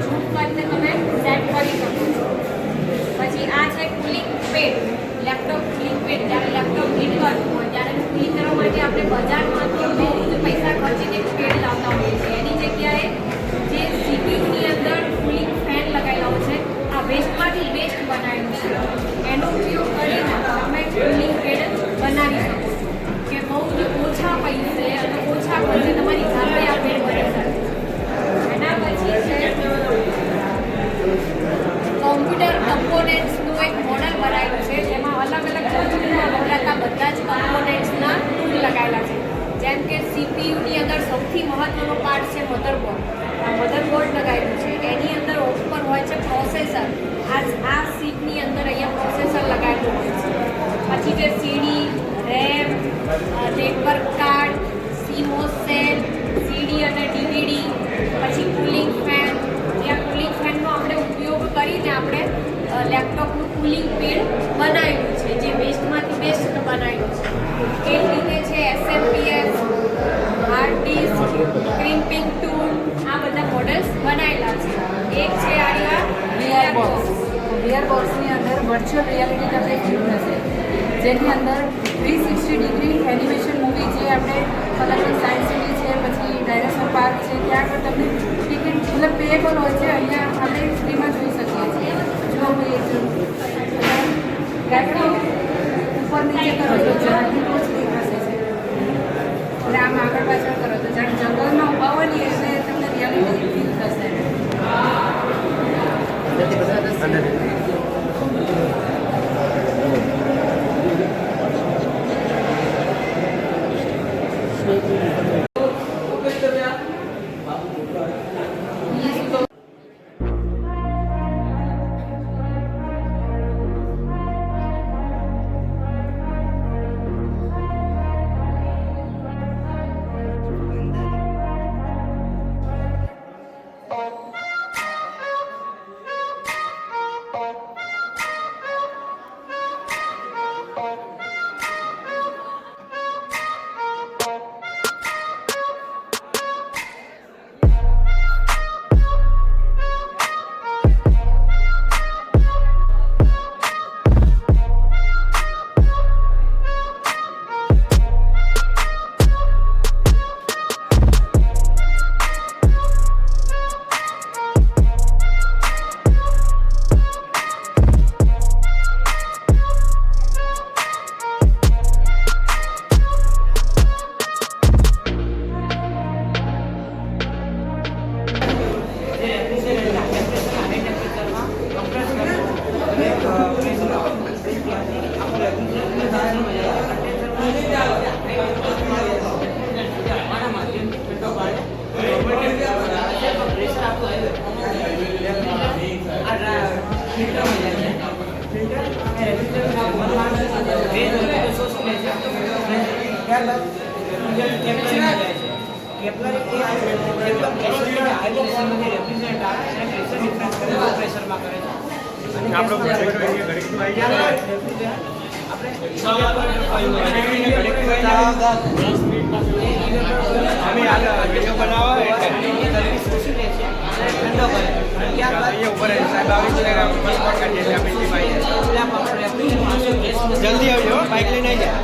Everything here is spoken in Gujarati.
ઝૂમ કરીને તમે સેટ કરી શકો છો. પછી આ છે cooling pad, laptop cooling pad. જ્યારે લેપટોપ હીટ કરતું હોય ત્યારે કુલિંગ કરવા માટે આપણે બજારમાંથી બહુ જ પૈસા ખર્ચીને પેડ લાવતા હોઈએ છીએ. એની જગ્યાએ જે સીપીયુની અંદર કુલિંગ ફેન લગાવેલો છે, આ વેસ્ટમાંથી બેસ્ટ બનાવેલું છે. એનો ઉપયોગ કરીને તમે કુલિંગ પેડ બનાવી શકો છો કે બહુ જ ઓછા પૈસે અને ઓછા ખર્ચે તમારી જાતે આ પેડ બની શકે. એના પછી છે કોમ્પ્યુટર કમ્પોનેન્ટ્સનું એક મોડલ બનાવેલું છે, જેમાં અલગ અલગ વસ્તુમાં વપરાતા બધા જ કમ્પોનેન્ટ્સના ટૂલ લગાવેલા છે. જેમ કે સીપીયુની અંદર સૌથી મહત્વનો પાર્ટ છે મધરબોર્ડ. આ મધરબોર્ડ લગાવેલું છે, એની અંદર ઉપર હોય છે પ્રોસેસર. આ સીટની અંદર અહીંયા પ્રોસેસર લગાવેલું હોય છે. પછી છે સીડી, રેમ, નેટવર્ક કાર્ડ, સીમોસ સેલ, સીડી અને ડીવીડી, પછી કુલિંગ ફેન. ત્યાં કુલિંગ ફેનનો આપણે ઉપયોગ કરીને આપણે લેપટોપનું કુલિંગ પેડ બનાવ્યું છે, જે વેસ્ટમાંથી બેસ્ટ બનાવ્યું છે. એ રીતે છે SMPS, hard disk, crimping tool, આ બધા મોડલ્સ બનાવેલા છે. એક છે આ વીઆર બોક્સ. વીઆર બોક્સની અંદર વર્ચ્યુઅલ રિયાલિટી આપણે ફીલ થશે, જેની અંદર 360 ડિગ્રી એનિમેશન મૂવી, જે આપણે અલગ સાયન્સ સિટી છે, પછી ડાયનાસોર પાર્ક છે, ત્યાં આગળ તમને ટિકિટ મતલબ પેએબલ હોય છે. અહીંયા આપણે ફ્રીમાં જોઈ શકીએ છીએ. જો ગાડી ઉપર નીચે કરો તો ઝાડની ટોચ દેખાશે છે, એટલે આમ આગળ પાછળ કરો તો જાણે જંગલમાં ઊભા હોય ને એટલે તમને રિયાલિટી ફીલ થશે. જલ્દી આવજો, બાઇક લઈને આવી જાય.